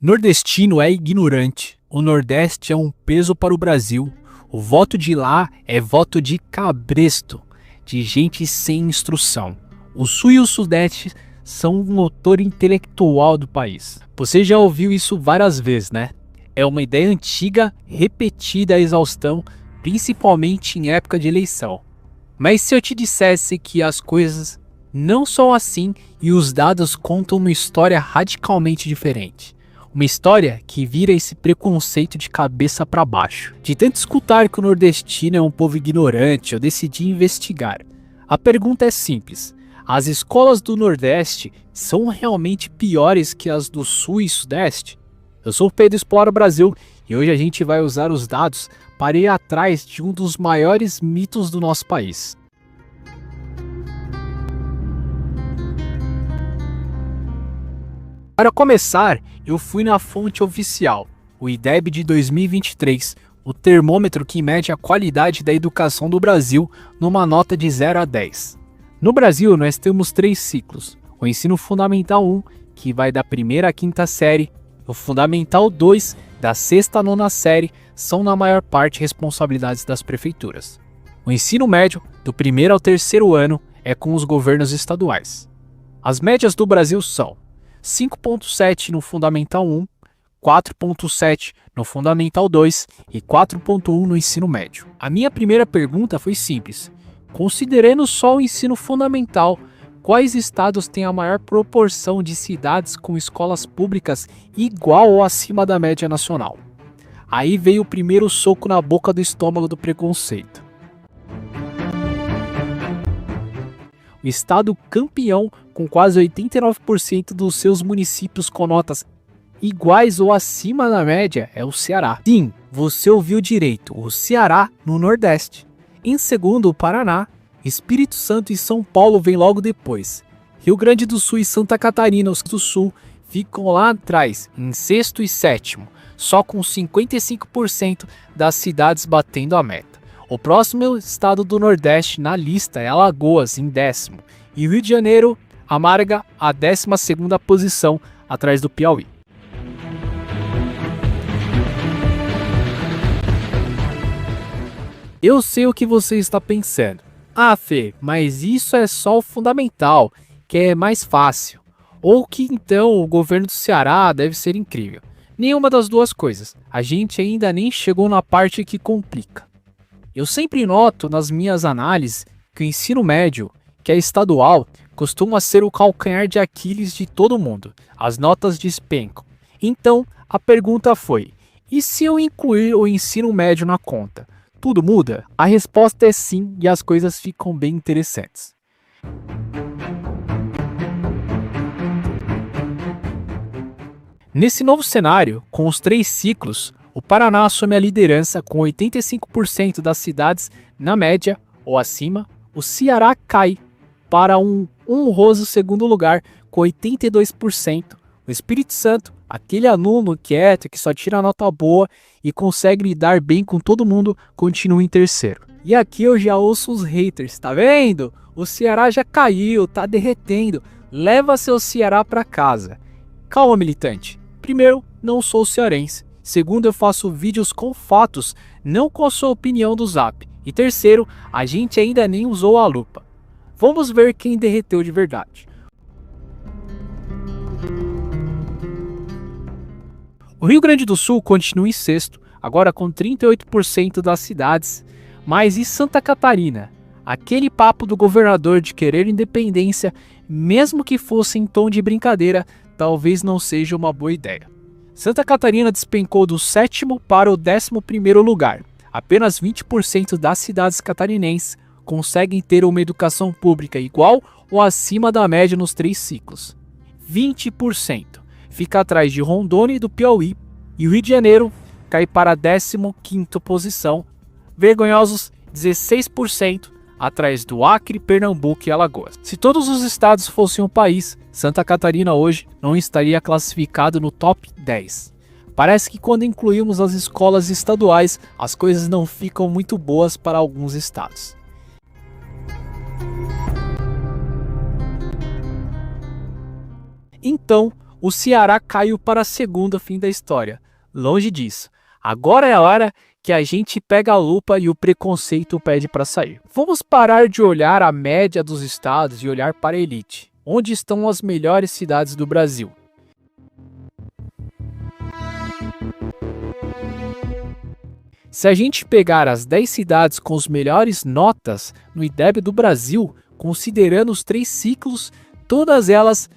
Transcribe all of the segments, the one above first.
Nordestino é ignorante. O Nordeste é um peso para o Brasil. O voto de lá é voto de cabresto, de gente sem instrução. O Sul e o Sudeste são o motor intelectual do país. Você já ouviu isso várias vezes, né? É uma ideia antiga, repetida à exaustão, principalmente em época de eleição. Mas se eu te dissesse que as coisas não são assim e os dados contam uma história radicalmente diferente? Uma história que vira esse preconceito de cabeça para baixo. De tanto escutar que o nordestino é um povo ignorante, eu decidi investigar. A pergunta é simples: as escolas do Nordeste são realmente piores que as do Sul e Sudeste? Eu sou o Pedro Explora Brasil e hoje a gente vai usar os dados para ir atrás de um dos maiores mitos do nosso país. Para começar, eu fui na fonte oficial, o IDEB de 2023, o termômetro que mede a qualidade da educação do Brasil numa nota de 0 a 10. No Brasil, nós temos 3 ciclos: o ensino fundamental 1, que vai da primeira à quinta série, o fundamental 2, da sexta à nona série, são na maior parte responsabilidades das prefeituras. O ensino médio, do primeiro ao terceiro ano, é com os governos estaduais. As médias do Brasil são 5.7 no Fundamental 1, 4.7 no Fundamental 2 e 4.1 no ensino médio. A minha primeira pergunta foi simples: considerando só o ensino fundamental, quais estados têm a maior proporção de cidades com escolas públicas igual ou acima da média nacional? Aí veio o primeiro soco na boca do estômago do preconceito. O estado campeão, com quase 89% dos seus municípios com notas iguais ou acima da média, é o Ceará. Sim, você ouviu direito, o Ceará no Nordeste. Em segundo, o Paraná. Espírito Santo e São Paulo vem logo depois. Rio Grande do Sul e Santa Catarina, os do Sul, ficam lá atrás, em sexto e sétimo, só com 55% das cidades batendo a meta. O próximo estado do Nordeste na lista é Alagoas, em décimo, e o Rio de Janeiro amarga a 12ª posição, atrás do Piauí. Eu sei o que você está pensando. Ah, Fê, mas isso é só o fundamental, que é mais fácil. Ou que então o governo do Ceará deve ser incrível. Nenhuma das duas coisas. A gente ainda nem chegou na parte que complica. Eu sempre noto nas minhas análises que o ensino médio, que é estadual, costuma ser o calcanhar de Aquiles de todo mundo. As notas despencam. Então, a pergunta foi: e se eu incluir o ensino médio na conta? Tudo muda? A resposta é sim, e as coisas ficam bem interessantes. Nesse novo cenário, com os 3 ciclos, o Paraná assume a liderança com 85% das cidades na média ou acima. O Ceará cai para um honroso segundo lugar com 82%. O Espírito Santo, aquele aluno quieto que só tira nota boa e consegue lidar bem com todo mundo, continua em terceiro. E aqui eu já ouço os haters, tá vendo? O Ceará já caiu, tá derretendo. Leva seu Ceará para casa. Calma, militante. Primeiro, não sou cearense. Segundo, eu faço vídeos com fatos, não com a sua opinião do Zap. E terceiro, a gente ainda nem usou a lupa. Vamos ver quem derreteu de verdade. O Rio Grande do Sul continua em sexto, agora com 38% das cidades. Mas e Santa Catarina? Aquele papo do governador de querer independência, mesmo que fosse em tom de brincadeira, talvez não seja uma boa ideia. Santa Catarina despencou do 7º para o 11º lugar. Apenas 20% das cidades catarinenses conseguem ter uma educação pública igual ou acima da média nos 3 ciclos. 20%. Fica atrás de Rondônia e do Piauí. E o Rio de Janeiro cai para a 15ª posição. Vergonhosos 16%, atrás do Acre, Pernambuco e Alagoas. Se todos os estados fossem um país, Santa Catarina hoje não estaria classificado no top 10. Parece que quando incluímos as escolas estaduais, as coisas não ficam muito boas para alguns estados. Então, o Ceará caiu para a segunda, fim da história. Longe disso. Agora é a hora que a gente pega a lupa e o preconceito pede para sair. Vamos parar de olhar a média dos estados e olhar para a elite. Onde estão as melhores cidades do Brasil? Se a gente pegar as 10 cidades com as melhores notas no IDEB do Brasil, considerando os 3 ciclos, todas elas,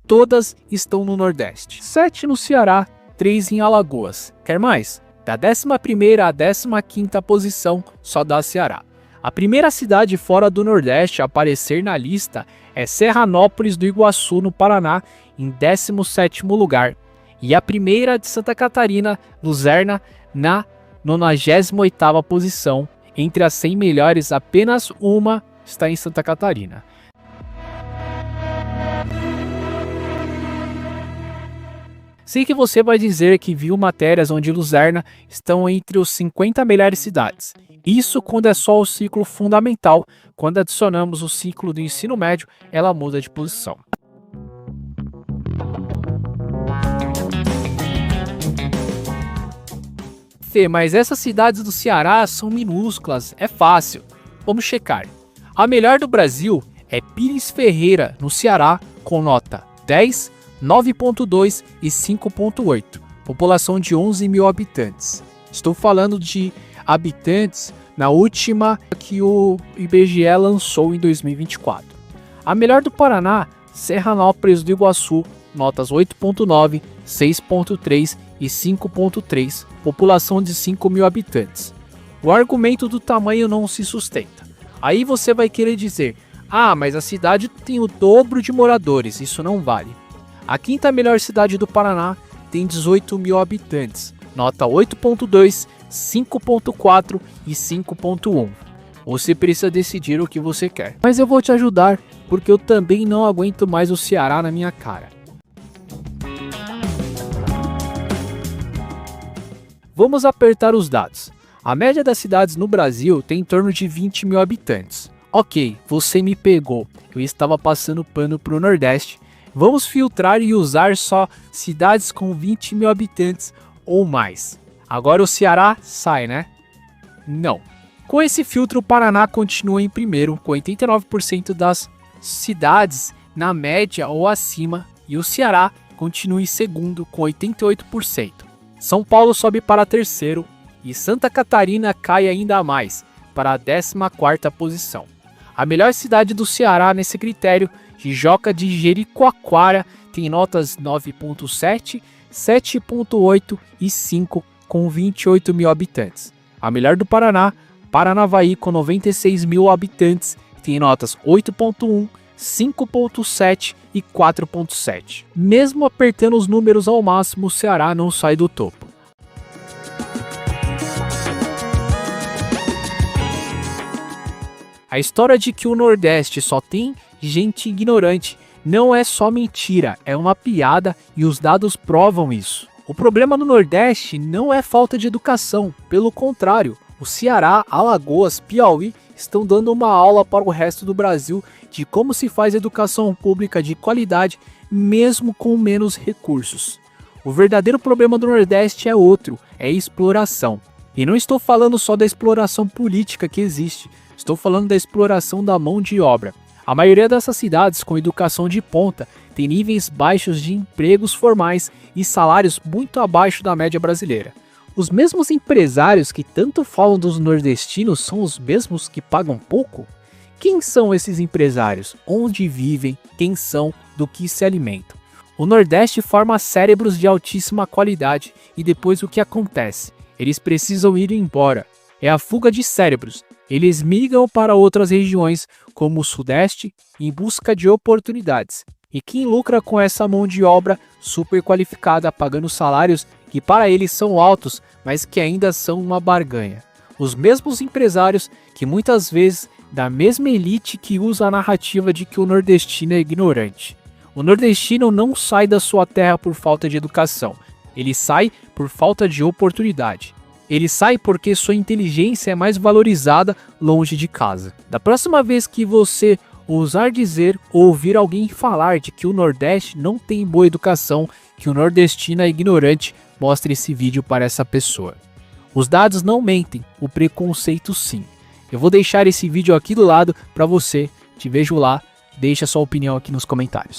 todas estão no Nordeste. 7 no Ceará, 3 em Alagoas. Quer mais? Da 11ª à 15ª posição, só dá Ceará. A primeira cidade fora do Nordeste a aparecer na lista é Serranópolis do Iguaçu, no Paraná, em 17º lugar. E a primeira de Santa Catarina, Luzerna, na 98ª posição. Entre as 100 melhores, apenas uma está em Santa Catarina. Sei que você vai dizer que viu matérias onde Luzerna estão entre os 50 melhores cidades. Isso quando é só o ciclo fundamental. Quando adicionamos o ciclo do ensino médio, ela muda de posição. Fê, mas essas cidades do Ceará são minúsculas, é fácil. Vamos checar. A melhor do Brasil é Pires Ferreira, no Ceará, com nota 10, 9.2 e 5.8, população de 11 mil habitantes. Estou falando de habitantes na última que o IBGE lançou em 2024. A melhor do Paraná, Serranópolis do Iguaçu, notas 8.9, 6.3 e 5.3, população de 5 mil habitantes. O argumento do tamanho não se sustenta. Aí você vai querer dizer, mas a cidade tem o dobro de moradores, isso não vale. A quinta melhor cidade do Paraná tem 18 mil habitantes, nota 8.2, 5.4 e 5.1. Você precisa decidir o que você quer. Mas eu vou te ajudar, porque eu também não aguento mais o Ceará na minha cara. Vamos apertar os dados. A média das cidades no Brasil tem em torno de 20 mil habitantes. Ok, você me pegou, eu estava passando pano para o Nordeste. Vamos filtrar e usar só cidades com 20 mil habitantes ou mais. Agora o Ceará sai, né? Não. Com esse filtro, o Paraná continua em primeiro, com 89% das cidades na média ou acima, e o Ceará continua em segundo, com 88%. São Paulo sobe para terceiro, e Santa Catarina cai ainda mais, para a 14ª posição. A melhor cidade do Ceará nesse critério, Tijoca de Jericoacoara, tem notas 9.7, 7.8 e 5, com 28 mil habitantes. A melhor do Paraná, Paranavaí, com 96 mil habitantes, tem notas 8.1, 5.7 e 4.7. Mesmo apertando os números ao máximo, o Ceará não sai do topo. A história de que o Nordeste só tem gente ignorante não é só mentira, é uma piada e os dados provam isso. O problema no Nordeste não é falta de educação, pelo contrário, o Ceará, Alagoas, Piauí estão dando uma aula para o resto do Brasil de como se faz educação pública de qualidade, mesmo com menos recursos. O verdadeiro problema do Nordeste é outro, é exploração. E não estou falando só da exploração política que existe, estou falando da exploração da mão de obra. A maioria dessas cidades com educação de ponta tem níveis baixos de empregos formais e salários muito abaixo da média brasileira. Os mesmos empresários que tanto falam dos nordestinos são os mesmos que pagam pouco? Quem são esses empresários? Onde vivem? Quem são? Do que se alimentam? O Nordeste forma cérebros de altíssima qualidade e depois o que acontece? Eles precisam ir embora. É a fuga de cérebros. Eles migram para outras regiões, como o Sudeste, em busca de oportunidades. E quem lucra com essa mão de obra super qualificada, pagando salários que para eles são altos, mas que ainda são uma barganha? Os mesmos empresários que muitas vezes da mesma elite que usa a narrativa de que o nordestino é ignorante. O nordestino não sai da sua terra por falta de educação, ele sai por falta de oportunidade. Ele sai porque sua inteligência é mais valorizada longe de casa. Da próxima vez que você ousar dizer ou ouvir alguém falar de que o Nordeste não tem boa educação, que o nordestino é ignorante, mostre esse vídeo para essa pessoa. Os dados não mentem, o preconceito sim. Eu vou deixar esse vídeo aqui do lado para você, te vejo lá, deixa sua opinião aqui nos comentários.